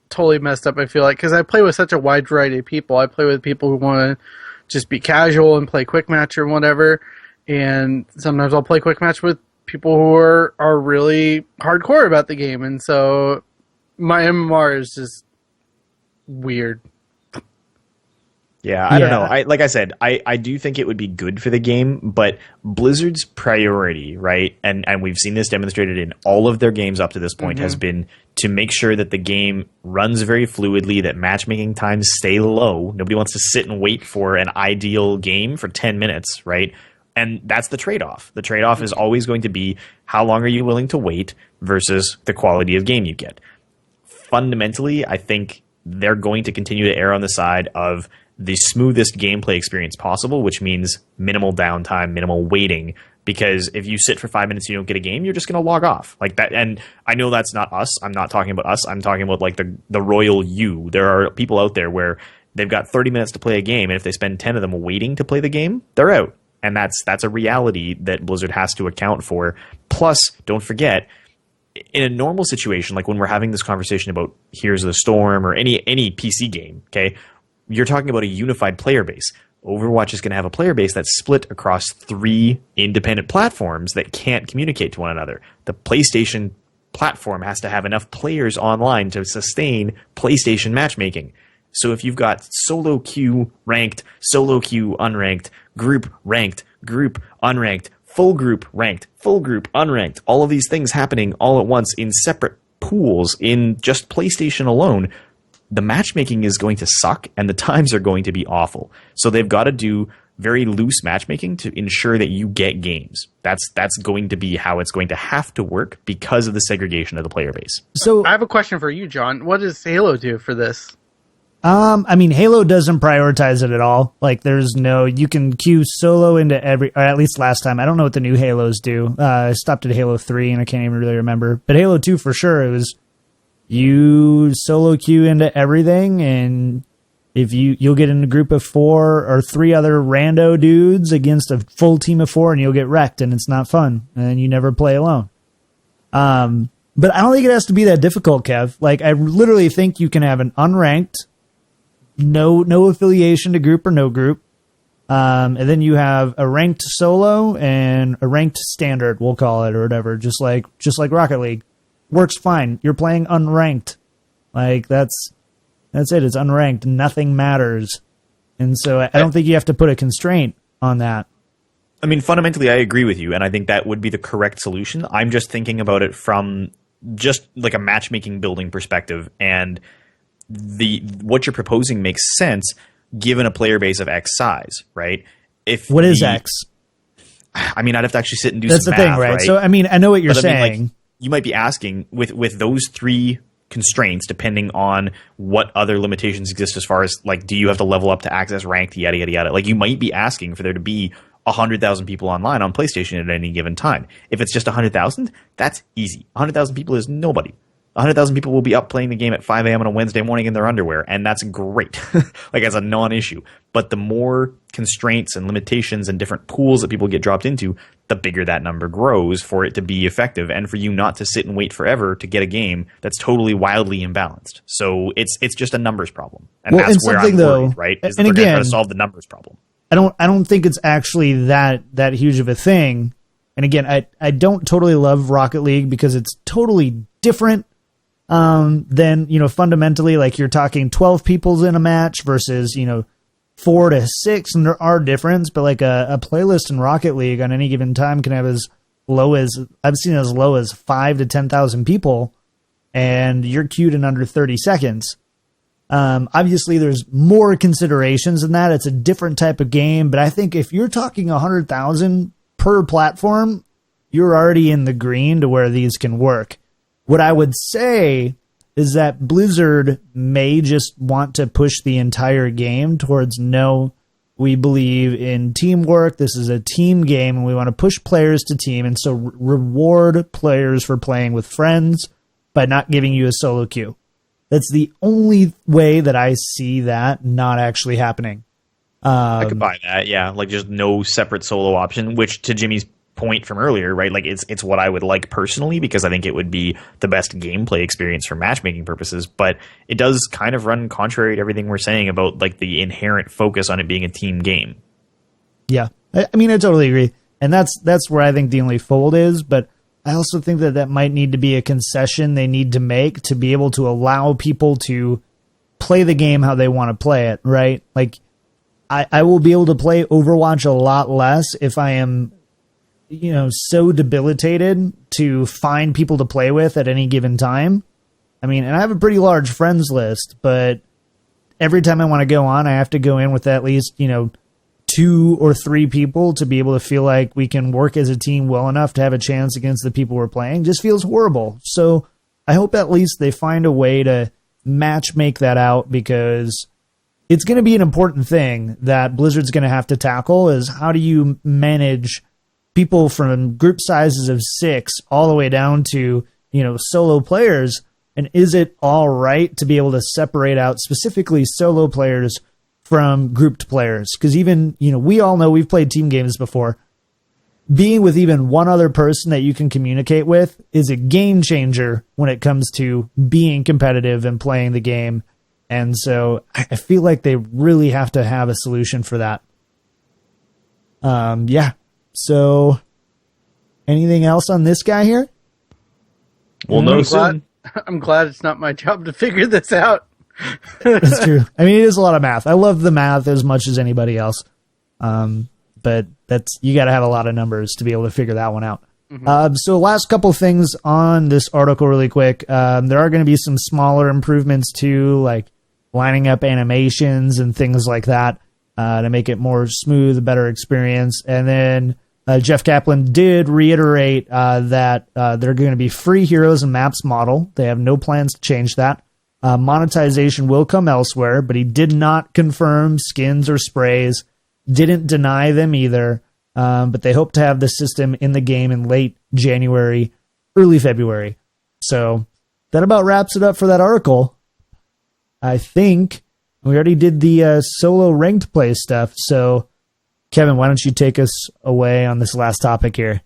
totally messed up, I feel like, because I play with such a wide variety of people. I play with people who want to just be casual and play quick match or whatever, and sometimes I'll play quick match with people who are really hardcore about the game, and so my MMR is just weird.
Yeah, I don't know. Like I said, I do think it would be good for the game, but Blizzard's priority, right, and we've seen this demonstrated in all of their games up to this point, has been to make sure that the game runs very fluidly, that matchmaking times stay low. Nobody wants to sit and wait for an ideal game for 10 minutes, right? And that's the trade-off. The trade-off is always going to be, how long are you willing to wait versus the quality of game you get. Fundamentally, I think they're going to continue to err on the side of the smoothest gameplay experience possible, which means minimal downtime, minimal waiting, because if you sit for 5 minutes and you don't get a game, you're just going to log off like that. And I know that's not us. I'm not talking about us. I'm talking about, like, the royal you. There are people out there where they've got 30 minutes to play a game, and if they spend 10 of them waiting to play the game, they're out. And that's a reality that Blizzard has to account for. Plus, don't forget, in a normal situation, like when we're having this conversation about Here's the Storm or any PC game, okay, you're talking about a unified player base. Overwatch is going to have a player base that's split across 3 independent platforms that can't communicate to one another. The PlayStation platform has to have enough players online to sustain PlayStation matchmaking. So if you've got solo queue ranked, solo queue unranked, group ranked, group unranked, full group ranked, full group unranked, all of these things happening all at once in separate pools in just PlayStation alone, the matchmaking is going to suck and the times are going to be awful. So they've got to do very loose matchmaking to ensure that you get games. That's going to be how it's going to have to work because of the segregation of the player base.
So I have a question for you, John. What does Halo do for this?
I mean, Halo doesn't prioritize it at all. Like, you can queue solo into every, or at least last time. I don't know what the new Halos do. I stopped at Halo 3 and I can't even really remember. But Halo 2 for sure, it was, you solo queue into everything, and if you'll get in a group of 4 or 3 other rando dudes against a full team of 4, and you'll get wrecked, and it's not fun, and you never play alone. But I don't think it has to be that difficult, Kev. Like, I literally think you can have an unranked, no affiliation to group or no group, and then you have a ranked solo and a ranked standard, we'll call it, or whatever, just like Rocket League. Works fine. You're playing unranked. Like, that's it. It's unranked. Nothing matters. And so I don't think you have to put a constraint on that.
I mean, fundamentally, I agree with you, and I think that would be the correct solution. I'm just thinking about it from just like a matchmaking building perspective, and what you're proposing makes sense given a player base of X size, right?
What is X?
I mean, I'd have to actually sit and do
some math. That's the thing, right? So, I mean, I know what you're saying.
I mean, like, you might be asking, with those 3 constraints, depending on what other limitations exist as far as, like, do you have to level up to access ranked, yada, yada, yada. Like, you might be asking for there to be 100,000 people online on PlayStation at any given time. If it's just 100,000, that's easy. 100,000 people is nobody. 100,000 people will be up playing the game at 5 a.m. on a Wednesday morning in their underwear, and that's great. Like, as a non-issue. But the more constraints and limitations and different pools that people get dropped into, the bigger that number grows for it to be effective and for you not to sit and wait forever to get a game that's totally wildly imbalanced. So it's just a numbers problem. And that's where I'm worried, right? Is that they're going to try to solve the numbers problem.
I don't think it's actually that huge of a thing. And again, I don't totally love Rocket League because it's totally different than, fundamentally, like you're talking 12 people's in a match versus, 4 to 6, and there are differences, but like a playlist in Rocket League on any given time can have as low as, I've seen as low as 5 to 10,000 people, and you're queued in under 30 seconds. Obviously there's more considerations than that. It's a different type of game, but I think if you're talking 100,000 per platform, you're already in the green to where these can work. What I would say is that Blizzard may just want to push the entire game towards, no, we believe in teamwork. This is a team game, and we want to push players to team, and so reward players for playing with friends by not giving you a solo queue. That's the only way that I see that not actually happening.
I could buy that, yeah. Like, just no separate solo option, which, to Jimmy's point from earlier, right? Like, it's what I would like personally, because I think it would be the best gameplay experience for matchmaking purposes. But it does kind of run contrary to everything we're saying about, like, the inherent focus on it being a team game.
Yeah, I mean, I totally agree. And that's where I think the only fold is. But I also think that might need to be a concession they need to make to be able to allow people to play the game how they want to play it, right? Like, I will be able to play Overwatch a lot less if I am, so debilitated to find people to play with at any given time. I mean, and I have a pretty large friends list, but every time I want to go on, I have to go in with at least, 2 or 3 people to be able to feel like we can work as a team well enough to have a chance against the people we're playing. Just feels horrible. So I hope at least they find a way to make that out, because it's going to be an important thing that Blizzard's going to have to tackle, is how do you manage people from group sizes of 6 all the way down to, solo players? And is it all right to be able to separate out specifically solo players from grouped players? Because even, we all know, we've played team games before. Being with even one other person that you can communicate with is a game changer when it comes to being competitive and playing the game. And so I feel like they really have to have a solution for that. Yeah. So anything else on this guy here?
Well, no, soon.
I'm glad it's not my job to figure this out.
That's true. I mean, it is a lot of math. I love the math as much as anybody else. But you got to have a lot of numbers to be able to figure that one out. Mm-hmm. So last couple things on this article really quick. There are going to be some smaller improvements too, like lining up animations and things like that to make it more smooth, a better experience. And then Jeff Kaplan did reiterate that they're going to be free heroes and maps model. They have no plans to change that. Monetization will come elsewhere, but he did not confirm skins or sprays, didn't deny them either, but they hope to have the system in the game in late January, early February. So that about wraps it up for that article. I think we already did the solo ranked play stuff. So, Kevin, why don't you take us away on this last topic here?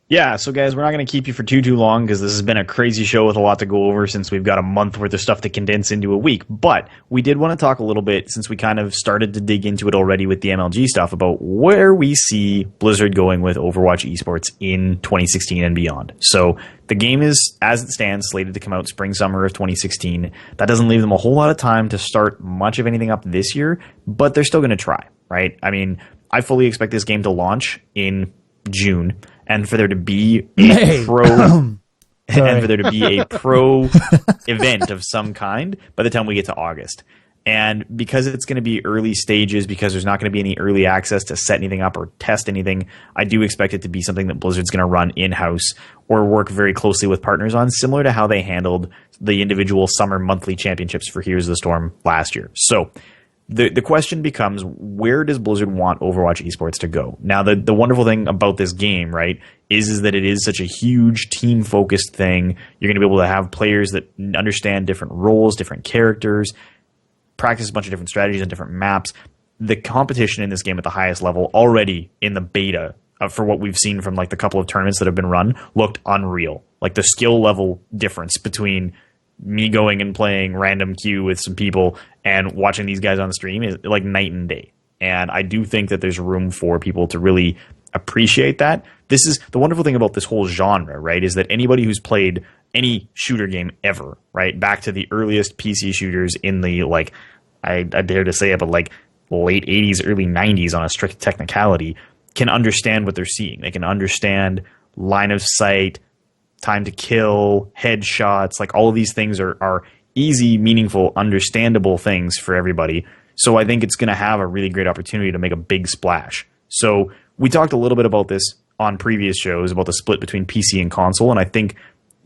Yeah, so guys, we're not going to keep you for too long because this has been a crazy show with a lot to go over since we've got a month worth of stuff to condense into a week. But we did want to talk a little bit, since we kind of started to dig into it already with the MLG stuff, about where we see Blizzard going with Overwatch eSports in 2016 and beyond. So the game is, as it stands, slated to come out spring-summer of 2016. That doesn't leave them a whole lot of time to start much of anything up this year, but they're still going to try, right? I mean, I fully expect this game to launch in June, and for there to be a pro event of some kind by the time we get to August. And because it's going to be early stages, because there's not going to be any early access to set anything up or test anything, I do expect it to be something that Blizzard's going to run in-house or work very closely with partners on, similar to how they handled the individual summer monthly championships for Heroes of the Storm last year. So the question becomes, where does Blizzard want Overwatch esports to go? Now, the wonderful thing about this game, right, is that it is such a huge team-focused thing. You're going to be able to have players that understand different roles, different characters, practice a bunch of different strategies and different maps. The competition in this game at the highest level already in the beta, for what we've seen from like the couple of tournaments that have been run, looked unreal. Like the skill level difference between me going and playing random queue with some people and watching these guys on the stream is like night and day. And I do think that there's room for people to really appreciate that. This is the wonderful thing about this whole genre, right? Is that anybody who's played any shooter game ever, right? Back to the earliest PC shooters in the, like, I dare to say it, but like late 80s, early 90s on a strict technicality, can understand what they're seeing. They can understand line of sight, time to kill, headshots, like all of these things are easy, meaningful, understandable things for everybody. So I think it's going to have a really great opportunity to make a big splash. So we talked a little bit about this on previous shows about the split between PC and console, and I think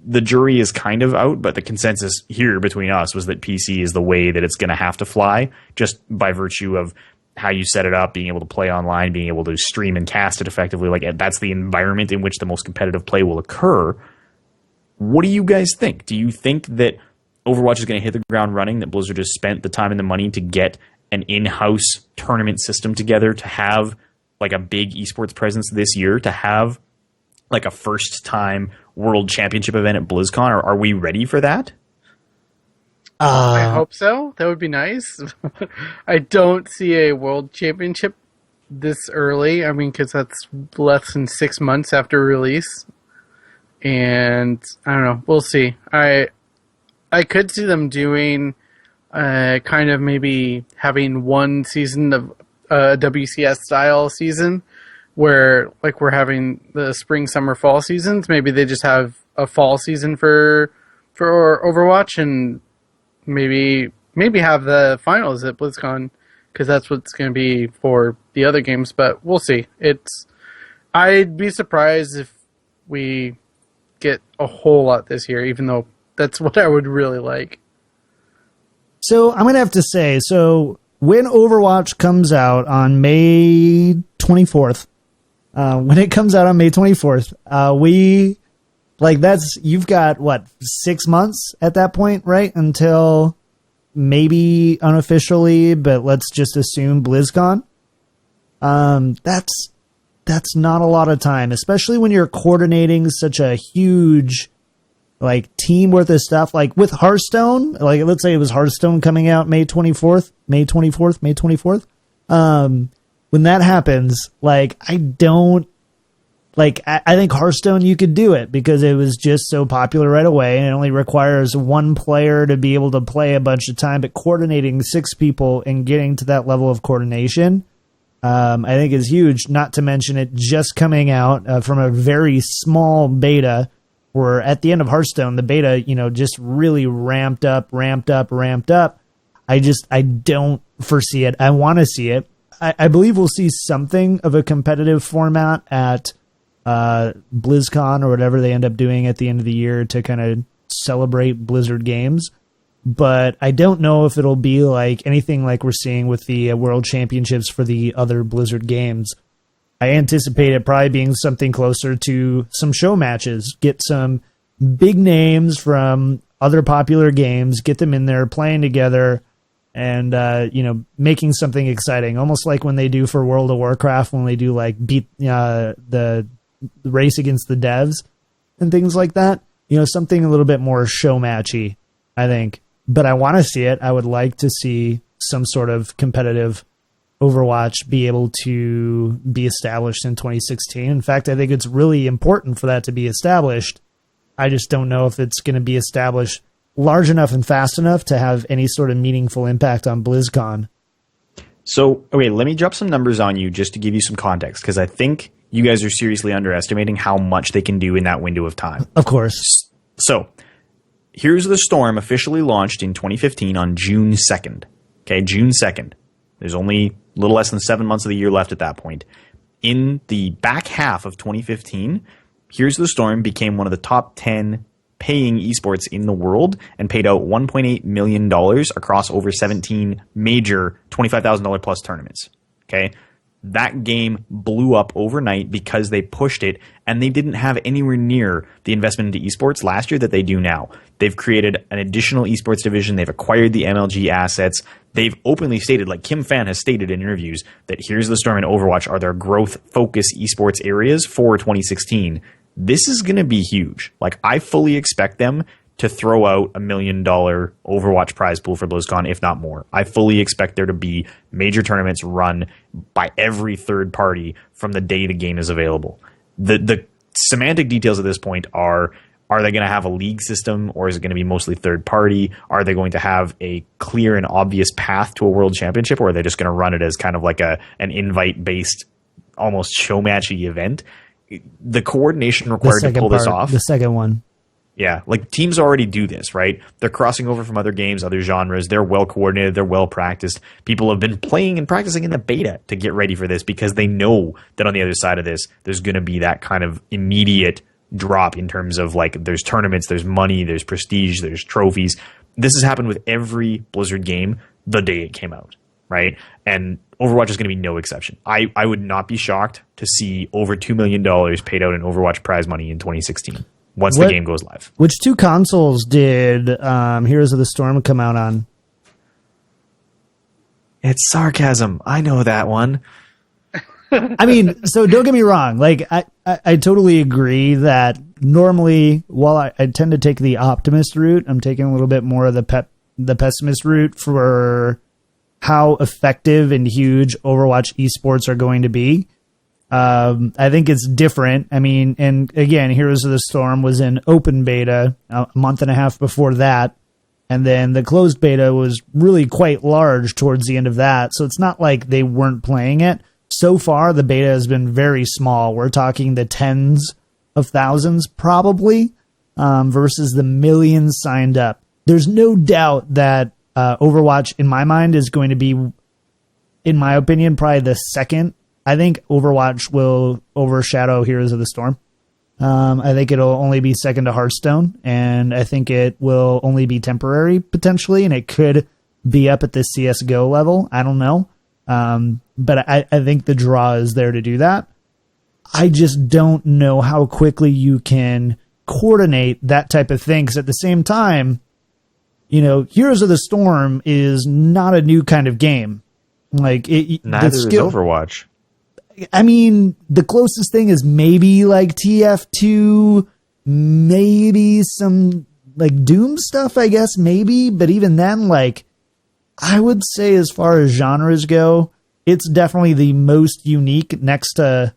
the jury is kind of out, but the consensus here between us was that PC is the way that it's going to have to fly, just by virtue of how you set it up, being able to play online, being able to stream and cast it effectively. Like, that's the environment in which the most competitive play will occur. What do you guys think? Do you think that Overwatch is going to hit the ground running, that Blizzard has spent the time and the money to get an in-house tournament system together, to have like a big esports presence this year, to have like a first-time World Championship event at BlizzCon? Are we ready for that?
I hope so. That would be nice. I don't see a World Championship this early. I mean, because that's less than 6 months after release. And I don't know. We'll see. I could see them doing kind of maybe having one season of WCS style season where like we're having the spring, summer, fall seasons. Maybe they just have a fall season for Overwatch and maybe have the finals at BlizzCon because that's what's going to be for the other games. But we'll see. I'd be surprised if we get a whole lot this year, even though that's what I would really like.
So I'm going to have to say, when Overwatch comes out on May 24th, you've got 6 months at that point, right? Until maybe unofficially, but let's just assume BlizzCon. That's not a lot of time, especially when you're coordinating such a huge team worth of stuff. Like with Hearthstone, let's say it was Hearthstone coming out May 24th. When that happens, I think Hearthstone, you could do it because it was just so popular right away, and it only requires one player to be able to play a bunch of time, but coordinating 6 people and getting to that level of coordination, I think is huge, not to mention it just coming out from a very small beta, where at the end of Hearthstone, the beta, just really ramped up. I don't foresee it. I want to see it. I believe we'll see something of a competitive format at BlizzCon or whatever they end up doing at the end of the year to kind of celebrate Blizzard games. But I don't know if it'll be like anything like we're seeing with the World Championships for the other Blizzard games. I anticipate it probably being something closer to some show matches. Get some big names from other popular games, get them in there playing together, and making something exciting, almost like when they do for World of Warcraft, when they do beat the race against the devs and things like that. Something a little bit more show matchy, I think. But I want to see it. I would like to see some sort of competitive Overwatch be able to be established in 2016. In fact, I think it's really important for that to be established. I just don't know if it's going to be established large enough and fast enough to have any sort of meaningful impact on BlizzCon.
So, okay, let me drop some numbers on you just to give you some context, because I think you guys are seriously underestimating how much they can do in that window of time.
Of course.
So, Here's the Storm officially launched in 2015 on June 2nd. Okay, June 2nd. There's only a little less than 7 months of the year left at that point. In the back half of 2015, Here's the Storm became one of the top 10 paying esports in the world and paid out $1.8 million across over 17 major $25,000 plus tournaments. Okay. That game blew up overnight because they pushed it, and they didn't have anywhere near the investment into esports last year that they do now. They've created an additional esports division. They've acquired the MLG assets. They've openly stated, like Kim Fan has stated in interviews, that Heroes of the Storm and Overwatch are their growth-focused esports areas for 2016. This is going to be huge. Like, I fully expect them to throw out $1 million Overwatch prize pool for BlizzCon, if not more. I fully expect there to be major tournaments run by every third party from the day the game is available. The semantic details at this point are they going to have a league system, or is it going to be mostly third party? Are they going to have a clear and obvious path to a world championship, or are they just going to run it as kind of like an invite-based, almost show matchy event? The coordination required to pull this off.
The second one.
Yeah, like teams already do this, right? They're crossing over from other games, other genres. They're well coordinated. They're well practiced. People have been playing and practicing in the beta to get ready for this because they know that on the other side of this, there's going to be that kind of immediate drop in terms of like there's tournaments, there's money, there's prestige, there's trophies. This has happened with every Blizzard game the day it came out, right? And Overwatch is going to be no exception. I would not be shocked to see over $2 million paid out in Overwatch prize money in 2016. Once the game goes live.
Which two consoles did Heroes of the Storm come out on?
It's sarcasm. I know that one.
I mean, so don't get me wrong. Like, I totally agree that normally, while I tend to take the optimist route, I'm taking a little bit more of the pessimist route for how effective and huge Overwatch esports are going to be. I think it's different. I mean, and again, Heroes of the Storm was in open beta a month and a half before that. And then the closed beta was really quite large towards the end of that. So it's not like they weren't playing it. So far, the beta has been very small. We're talking the tens of thousands probably versus the millions signed up. There's no doubt that Overwatch, in my mind, is going to be, in my opinion, probably the second. I think Overwatch will overshadow Heroes of the Storm. I think it'll only be second to Hearthstone, and I think it will only be temporary, potentially, and it could be up at the CSGO level. I don't know. But I think the draw is there to do that. I just don't know how quickly you can coordinate that type of thing, because at the same time, you know, Heroes of the Storm is not a new kind of game. Like
neither is Overwatch.
I mean, the closest thing is maybe like TF2, maybe some like Doom stuff, I guess, maybe. But even then, like, I would say as far as genres go, it's definitely the most unique next to,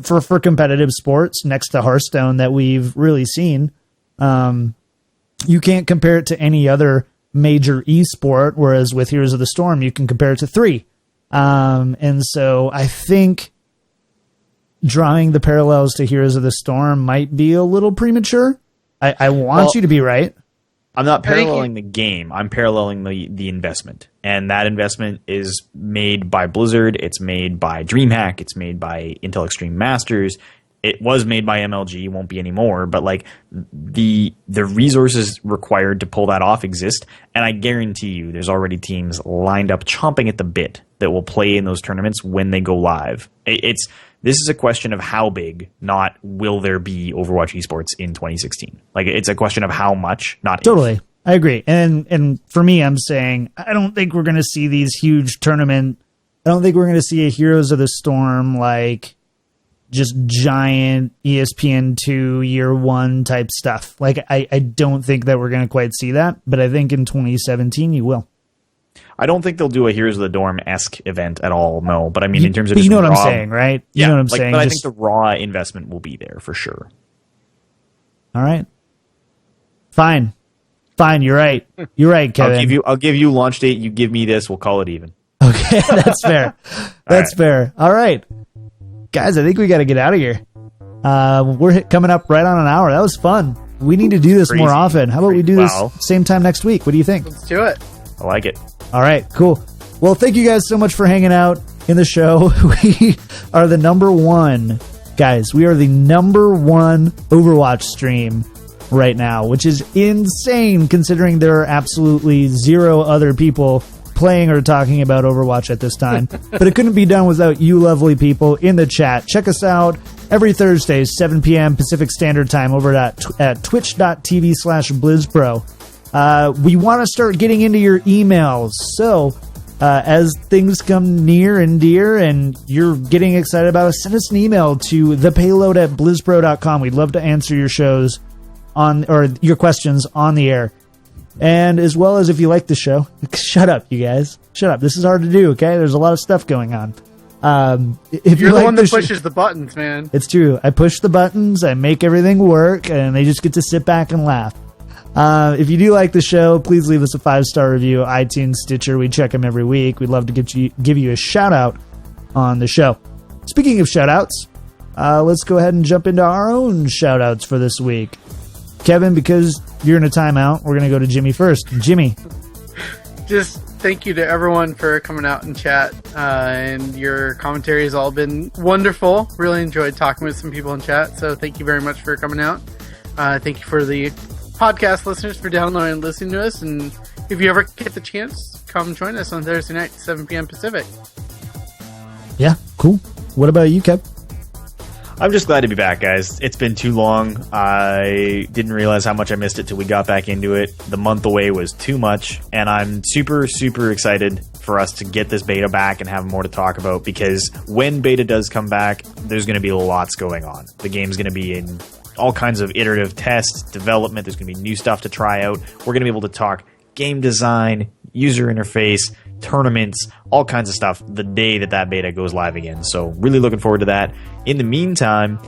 for competitive sports, next to Hearthstone that we've really seen. You can't compare it to any other major esport, whereas with Heroes of the Storm, you can compare it to 3. And so I think drawing the parallels to Heroes of the Storm might be a little premature. I want you to be right.
I'm not paralleling the game. I'm paralleling the investment. And that investment is made by Blizzard. It's made by DreamHack. It's made by Intel Extreme Masters. It was made by MLG. Won't be anymore. But like the resources required to pull that off exist. And I guarantee you there's already teams lined up chomping at the bit that will play in those tournaments when they go live. This is a question of how big, not will there be Overwatch esports in 2016. Like, it's a question of how much, not
totally.
If.
I agree. And for me, I'm saying I don't think we're going to see these huge tournament. I don't think we're going to see a Heroes of the Storm like just giant ESPN2 year one type stuff. Like, I don't think that we're going to quite see that, but I think in 2017 you will.
I don't think they'll do a Heroes of the Dorm-esque event at all, no. But I mean, in terms of
just,
you know
what I'm saying, right? You know what I'm saying.
But I think the raw investment will be there for sure.
All right. Fine. You're right. You're right, Kevin.
I'll give you launch date. You give me this. We'll call it even.
Okay, that's fair. That's fair. All right, guys. I think we got to get out of here. We're coming up right on an hour. That was fun. We need to do this more often. How about we do this same time next week? What do you think?
Let's do it.
I like it.
All right, cool. Well, thank you guys so much for hanging out in the show. We are the number one, guys. We are the number one Overwatch stream right now, which is insane considering there are absolutely zero other people playing or talking about Overwatch at this time. But it couldn't be done without you lovely people in the chat. Check us out every Thursday, 7 p.m. Pacific Standard Time over at twitch.tv/BlizzPro. We want to start getting into your emails. So as things come near and dear and you're getting excited about us, send us an email to thepayload@blizzpro.com. We'd love to answer your shows or your questions on the air. And as well as if you like the show, shut up, you guys. Shut up. This is hard to do, okay? There's a lot of stuff going on. If
you're the one that pushes the buttons, man.
It's true. I push the buttons, I make everything work, and they just get to sit back and laugh. If you do like the show, please leave us a 5-star review, iTunes, Stitcher. We check them every week. We'd love to give you a shout-out on the show. Speaking of shout-outs, let's go ahead and jump into our own shout-outs for this week. Kevin, because you're in a timeout, we're going to go to Jimmy first. Jimmy.
Just thank you to everyone for coming out and chat. And your commentary has all been wonderful. Really enjoyed talking with some people in chat. So thank you very much for coming out. Thank you for the podcast listeners for downloading and listening to us. And if you ever get the chance, come join us on Thursday night, 7 p.m. Pacific.
Yeah, cool. What about you, Kev?
I'm just glad to be back, guys. It's been too long. I didn't realize how much I missed it till we got back into it. The month away was too much, and I'm super, super excited for us to get this beta back and have more to talk about, because when beta does come back, there's going to be lots going on. The game's going to be in all kinds of iterative tests, development. There's going to be new stuff to try out. We're going to be able to talk game design, user interface, tournaments, all kinds of stuff the day that beta goes live again. So really looking forward to that. In the meantime,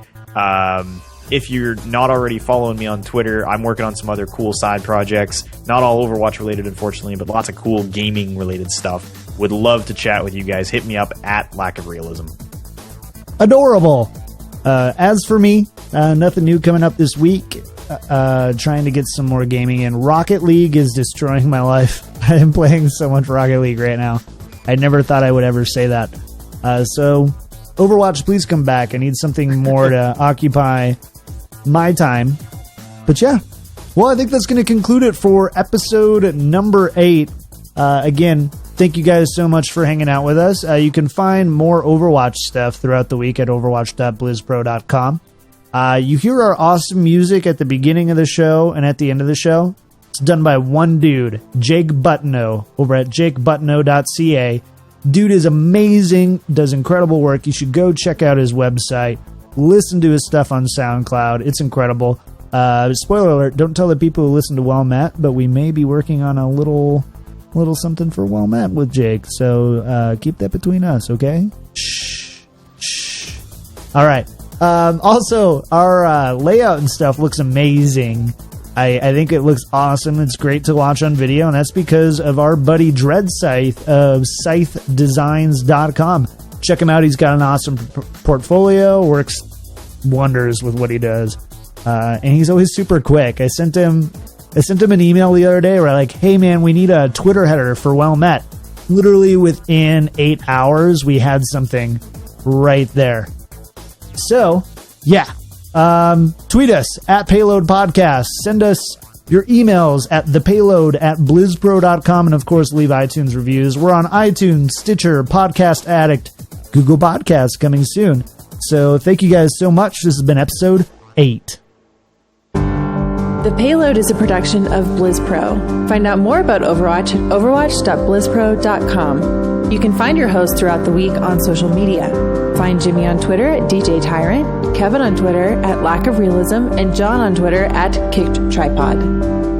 if you're not already following me on Twitter, I'm working on some other cool side projects. Not all Overwatch related, unfortunately, but lots of cool gaming related stuff. Would love to chat with you guys. Hit me up at Lack of Realism.
Adorable. As for me, nothing new coming up this week. Trying to get some more gaming in. Rocket League is destroying my life. I am playing so much Rocket League right now. I never thought I would ever say that. So, Overwatch, please come back. I need something more to occupy my time. But yeah. Well, I think that's going to conclude it for episode number 8. Again, thank you guys so much for hanging out with us. You can find more Overwatch stuff throughout the week at overwatch.blizzpro.com. You hear our awesome music at the beginning of the show and at the end of the show. It's done by one dude, Jake Butineau, over at jakebutineau.ca. Dude is amazing, does incredible work. You should go check out his website. Listen to his stuff on SoundCloud. It's incredible. Spoiler alert, don't tell the people who listen to Well Met, but we may be working on a little something for Well Met with Jake. So keep that between us, okay? Shh. All right. Also, our layout and stuff looks amazing. I think it looks awesome. It's great to watch on video, and that's because of our buddy Dread Scythe of scythedesigns.com. Check him out. He's got an awesome portfolio, works wonders with what he does, and he's always super quick. I sent him an email the other day where I'm like, hey man, we need a Twitter header for Well Met. Literally within 8 hours, we had something right there. So, yeah. Tweet us at Payload Podcast. Send us your emails at thepayload@blizzpro.com. And, of course, leave iTunes reviews. We're on iTunes, Stitcher, Podcast Addict, Google Podcasts coming soon. So, thank you guys so much. This has been episode 8.
The Payload is a production of BlizzPro. Find out more about Overwatch at overwatch.blizzpro.com. You can find your host throughout the week on social media. Find Jimmy on Twitter at DJ Tyrant, Kevin on Twitter at Lack of Realism, and John on Twitter at Kicked Tripod.